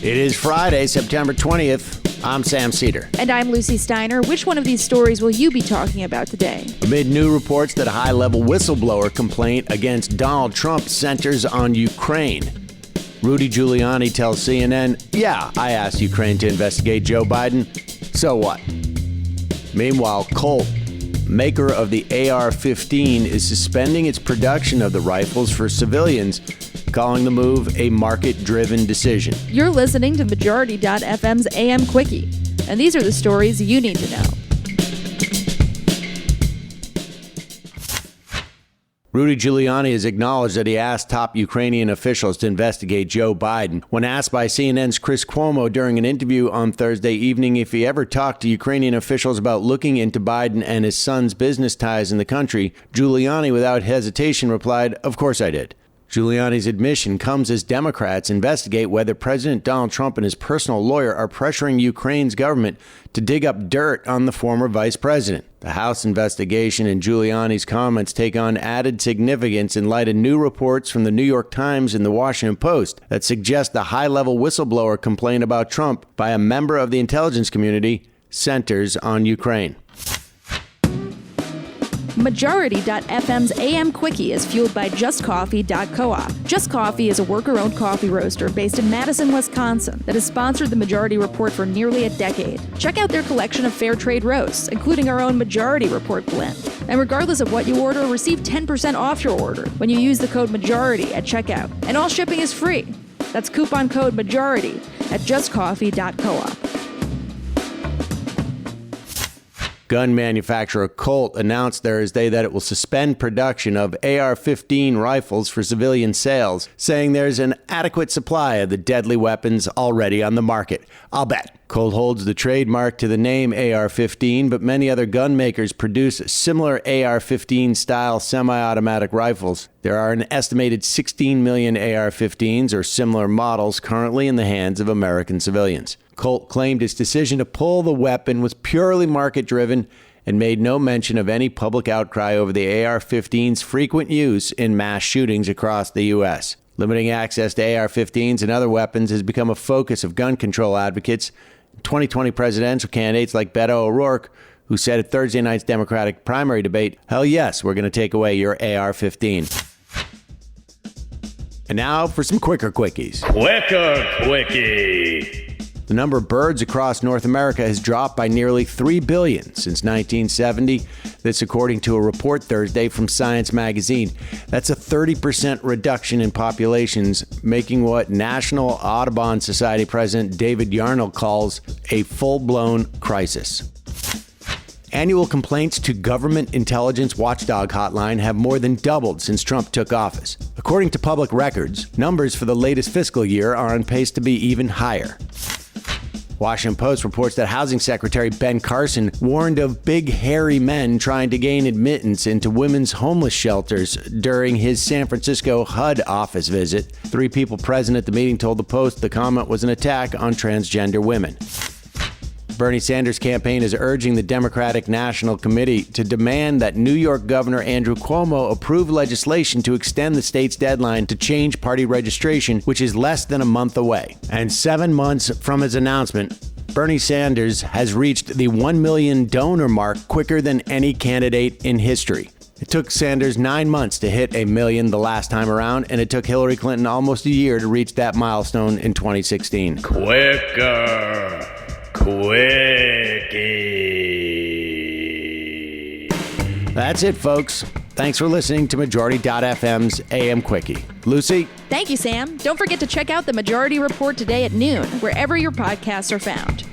It is Friday, September 20th. I'm Sam Seder. And I'm Lucie Steiner. Which one of these stories will you be talking about today? Amid new reports that a high-level whistleblower complaint against Donald Trump centers on Ukraine. Rudy Giuliani tells CNN, yeah, I asked Ukraine to investigate Joe Biden. So what? Meanwhile, Colt, maker of the AR-15, is suspending its production of the rifles for civilians, calling the move a market-driven decision. You're listening to Majority.fm's AM Quickie, and these are the stories you need to know. Rudy Giuliani has acknowledged that he asked top Ukrainian officials to investigate Joe Biden. When asked by CNN's Chris Cuomo during an interview on Thursday evening if he ever talked to Ukrainian officials about looking into Biden and his son's business ties in the country, Giuliani, without hesitation, replied, "Of course I did." Giuliani's admission comes as Democrats investigate whether President Donald Trump and his personal lawyer are pressuring Ukraine's government to dig up dirt on the former vice president. The House investigation and Giuliani's comments take on added significance in light of new reports from the New York Times and the Washington Post that suggest the high-level whistleblower complaint about Trump by a member of the intelligence community centers on Ukraine. Majority.fm's AM Quickie is fueled by justcoffee.coop. Just Coffee is a worker-owned coffee roaster based in Madison, Wisconsin that has sponsored the Majority Report for nearly a decade. Check out their collection of fair trade roasts, including our own Majority Report blend. And regardless of what you order, receive 10% off your order when you use the code MAJORITY at checkout. And all shipping is free. That's coupon code MAJORITY at justcoffee.coop. Gun manufacturer Colt announced Thursday that it will suspend production of AR-15 rifles for civilian sales, saying there's an adequate supply of the deadly weapons already on the market. I'll bet. Colt holds the trademark to the name AR-15, but many other gun makers produce similar AR-15 style semi-automatic rifles. There are an estimated 16 million AR-15s or similar models currently in the hands of American civilians. Colt claimed its decision to pull the weapon was purely market-driven and made no mention of any public outcry over the AR-15's frequent use in mass shootings across the U.S. Limiting access to AR-15s and other weapons has become a focus of gun control advocates. 2020 presidential candidates like Beto O'Rourke, who said at Thursday night's Democratic primary debate, "Hell yes, we're going to take away your AR-15. And now for some quicker quickies. Quicker Quickie. The number of birds across North America has dropped by nearly 3 billion since 1970. That's according to a report Thursday from Science magazine. That's a 30% reduction in populations, making what National Audubon Society President David Yarnold calls a full-blown crisis. Annual complaints to Government Intelligence Watchdog Hotline have more than doubled since Trump took office. According to public records, numbers for the latest fiscal year are on pace to be even higher. Washington Post reports that Housing Secretary Ben Carson warned of big, hairy men trying to gain admittance into women's homeless shelters during his San Francisco HUD office visit. 3 people present at the meeting told the Post the comment was an attack on transgender women. Bernie Sanders' campaign is urging the Democratic National Committee to demand that New York Governor Andrew Cuomo approve legislation to extend the state's deadline to change party registration, which is less than a month away. And 7 months from his announcement, Bernie Sanders has reached the 1 million donor mark quicker than any candidate in history. It took Sanders 9 months to hit 1 million the last time around, and it took Hillary Clinton almost a year to reach that milestone in 2016. Quicker Quickie. That's it, folks. Thanks for listening to Majority.fm's AM Quickie. Lucie? Thank you, Sam. Don't forget to check out the Majority Report today at noon, wherever your podcasts are found.